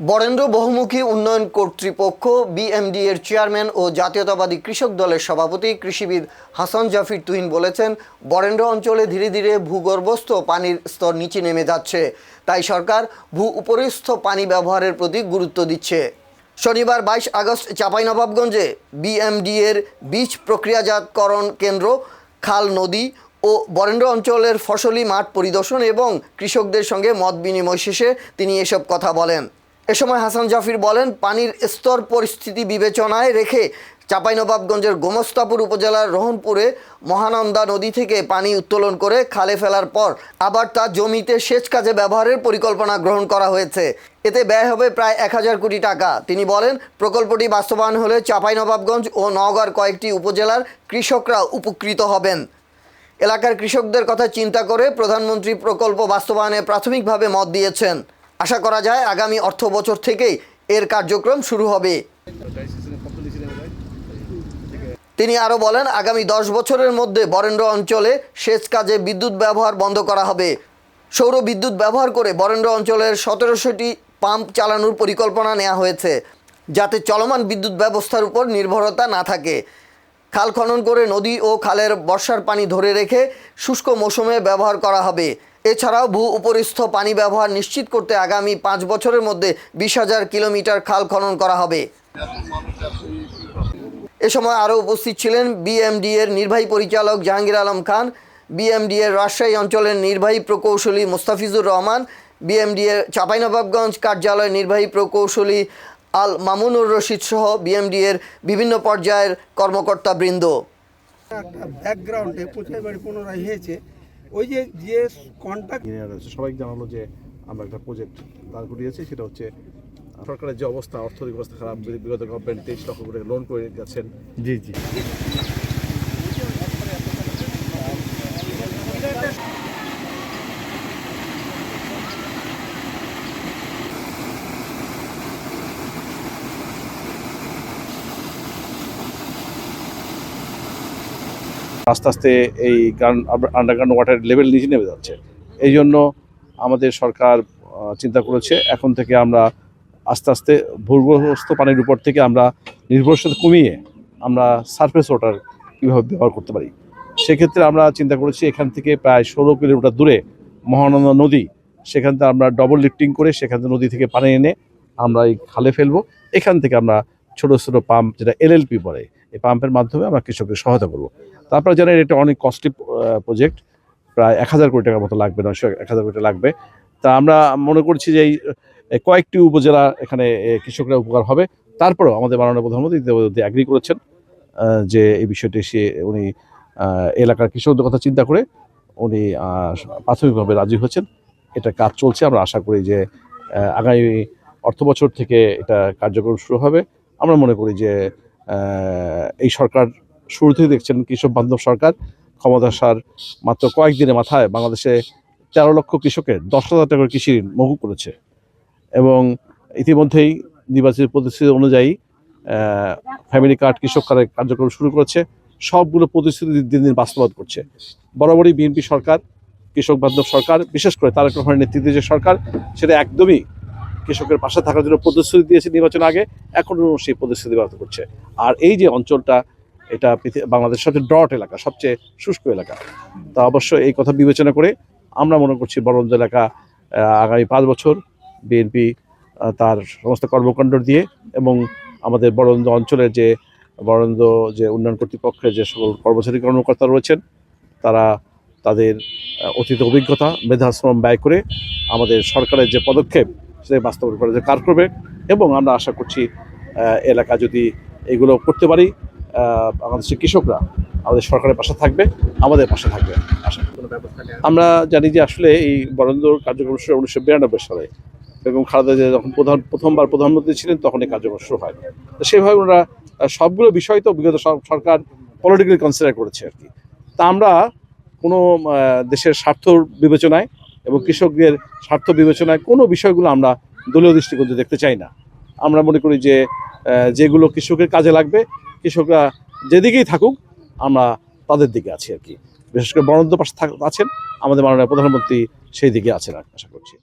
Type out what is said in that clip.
বরেন্দ্র বহুমুখী উন্নয়ন কর্তৃপক্ষ বিএমডি এর চেয়ারম্যান ও জাতীয়তাবাদী কৃষক দলের সভাপতি কৃষিবিদ হাসান জাফির তুহিন বলেছেন, বরেন্দ্র অঞ্চলে ধীরে ধীরে ভূগর্ভস্থ পানির স্তর নিচে নেমে যাচ্ছে, তাই সরকার ভূ উপরিস্থ পানি ব্যবহারের প্রতি গুরুত্ব দিচ্ছে। শনিবার 22 আগস্ট চাঁপাইনবাবগঞ্জে বিএমডি এর বীজ প্রক্রিয়াজাতকরণ কেন্দ্র, খাল, নদী ও বরেন্দ্র অঞ্চলের ফসলি মাঠ পরিদর্শন এবং কৃষকদের সঙ্গে মত বিনিময় শেষে তিনি এসব কথা বলেন। এ সময় হাসান জাফির বলেন, পানির স্তর পরিস্থিতি বিবেচনায় রেখে চাঁপাইনবাবগঞ্জের গোমস্তাপুর উপজেলার রোহনপুরে মহানন্দা নদী থেকে পানি উত্তোলন করে খালে ফেলার পর আবার তা জমিতে সেচ কাজে ব্যবহারের পরিকল্পনা গ্রহণ করা হয়েছে। এতে ব্যয় হবে প্রায় 1000 কোটি টাকা। তিনি বলেন, প্রকল্পটি বাস্তবায়ন হলে চাঁপাইনবাবগঞ্জ ও নওগাঁর কয়েকটি উপজেলার কৃষকরা উপকৃত হবেন। এলাকার কৃষকদের কথা চিন্তা করে প্রধানমন্ত্রী প্রকল্প বাস্তবায়নে প্রাথমিকভাবে মত দিয়েছেন। আশা করা যায় আগামী অর্থ বছর থেকেই এর কার্যক্রম শুরু হবে। তিনি আরও বলেন, আগামী 10 বছরের মধ্যে বরেন্দ্র অঞ্চলে সেচ কাজে বিদ্যুৎ ব্যবহার বন্ধ করা হবে। সৌর বিদ্যুৎ ব্যবহার করে বরেন্দ্র অঞ্চলের 1700টি পাম্প চালানোর পরিকল্পনা নেওয়া হয়েছে, যাতে চলমান বিদ্যুৎ ব্যবস্থার উপর নির্ভরতা না থাকে। খাল খনন করে নদী ও খালের বর্ষার পানি ধরে রেখে শুষ্ক মৌসুমে ব্যবহার করা হবে। এছাড়াও ভূ উপরিস্থ পানি ব্যবহার নিশ্চিত করতে আগামী 5 বছরের মধ্যে 20,000 কিলোমিটার খাল খনন করা হবে। এ সময় আরও উপস্থিত ছিলেন বিএমডি এর নির্বাহী পরিচালক জাহাঙ্গীর আলম খান, বিএমডি এর রাজশাহী অঞ্চলের নির্বাহী প্রকৌশলী মোস্তাফিজুর রহমান, বিএমডি এর চাঁপাইনবাবগঞ্জ কার্যালয়ের নির্বাহী প্রকৌশলী আল মামুনুর রশিদ সহ বিএমডি এর বিভিন্ন পর্যায়ের কর্মকর্তাবৃন্দ। একটা ব্যাকগ্রাউন্ডে পঞ্চায়েত বাড়ি পুনরায় হয়েছে, ওই যে কন্ট্যাক্ট সবাই জানালো যে আমরা একটা প্রজেক্ট দাঁড় করিয়েছি, সেটা হচ্ছে সরকারের যে অবস্থা, অর্থনৈতিক অবস্থা খারাপ, বিগত গভর্নমেন্ট 23 লক্ষ করে লোন করে গেছেন। জি জি আস্তে আস্তে এই আন্ডারগ্রাউন্ড ওয়াটার লেভেল নিচে নেমে যাচ্ছে। এই জন্য আমাদের সরকার চিন্তা করেছে, এখন থেকে আমরা আস্তে আস্তে ভূগর্ভস্থ পানির উপর থেকে আমরা নির্ভরশীলতা কমিয়ে আমরা সারফেস ওয়াটার কীভাবে ব্যবহার করতে পারি। সেক্ষেত্রে আমরা চিন্তা করেছি, এখান থেকে প্রায় 16 কিলোমিটার দূরে মহানন্দা নদী, সেখান থেকে আমরা ডবল লিফটিং করে সেখান থেকে নদী থেকে পানি এনে আমরা এই খালে ফেলবো। এখান থেকে আমরা ছোটো ছোটো পাম্প, যেটা এলএলপি বলে, এই পাম্পের মাধ্যমে আমরা কৃষকদের সহায়তা করবো। তারপরে জানেন এটা অনেক কস্টলি প্রজেক্ট, প্রায় 1000 কোটি টাকার মতো লাগবে, 1000 কোটি লাগবে। তা আমরা মনে করছি যে এই কয়েকটি উপজেলা এখানে কৃষকরা উপকার হবে। তারপরেও আমাদের মাননীয় প্রধানমন্ত্রী অ্যাগ্রি করেছেন যে এই বিষয়টি উনি এলাকার কৃষকদের কথা চিন্তা করে উনি প্রাথমিকভাবে রাজি হয়েছেন। এটা কাজ চলছে, আমরা আশা করি যে আগামী অর্থবছর থেকে এটা কার্যক্রম শুরু হবে। আমরা মনে করি যে এই সরকার শুরু থেকে দেখছেন কৃষক বান্ধব সরকার, ক্ষমতা আসার মাত্র কয়েকদিনের মাথায় বাংলাদেশে 13 লক্ষ কৃষকের 10,000 টাকার কৃষি ঋণ মকুব করেছে এবং ইতিমধ্যেই নির্বাচিত প্রতিশ্রুতি অনুযায়ী ফ্যামিলি কার্ড কৃষক কার্ডের কার্যক্রম শুরু করেছে। সবগুলো প্রতিশ্রুতি দিন দিন বাস্তবায়ন করছে। বরাবরই বিএনপি সরকার কৃষক বান্ধব সরকার, বিশেষ করে তারেক রহমানের নেতৃত্বে যে সরকার, সেটা একদমই কৃষকের পাশে থাকার জন্য প্রতিশ্রুতি দিয়েছে নির্বাচন আগে, এখনও সেই প্রতিশ্রুতি ব্যবহার করছে। আর এই যে অঞ্চলটা, এটা বাংলাদেশের সবচেয়ে ড্রট এলাকা, সবচেয়ে শুষ্ক এলাকা। তা অবশ্যই এই কথা বিবেচনা করে আমরা মনে করছি বরেন্দ্র এলাকা আগামী 5 বছর বিএনপি তার সমস্ত কর্মকাণ্ড দিয়ে এবং আমাদের বরেন্দ্র অঞ্চলের বরেন্দ্র উন্নয়ন কর্তৃপক্ষের যে সকল কর্মচারী কর্মকর্তা রয়েছেন, তারা তাদের অতীত অভিজ্ঞতা, মেধাশ্রম ব্যয় করে আমাদের সরকারের যে পদক্ষেপ সেটা বাস্তবায়ন করার যে কাজ করবে। এবং আমরা আশা করছি এলাকা যদি এগুলো করতে পারি, বাংলাদেশের কৃষকরা আমাদের সরকারের পাশে থাকবে, আমাদের পাশে থাকবে। আশা করি আমরা জানি যে আসলে এই বরেন্দ্র কার্যক্রম শুরু 1992 সালে, বেগম খালেদা জিয়া যখন প্রথমবার প্রধানমন্ত্রী ছিলেন তখন এই কার্যক্রম শুরু হয়। তো সেভাবে ওরা সবগুলো বিষয় তো বিগত সরকার পলিটিক্যালি কনসিডার করেছে আর কি। তা আমরা কোনো দেশের স্বার্থ বিবেচনায় এবং কৃষকদের স্বার্থ বিবেচনায় কোনো বিষয়গুলো আমরা দলীয় দৃষ্টিকোণ দেখতে চাই না। আমরা মনে করি যে যেগুলো কৃষকের কাজে লাগবে, কৃষকরা যেদিকেই থাকুক আমরা তাদের দিকে আছি আর কি। বিশেষ করে বরেন্দ্র পাশে আছেন আমাদের মাননীয় প্রধানমন্ত্রী, সেই দিকে আছেন আশা করছি।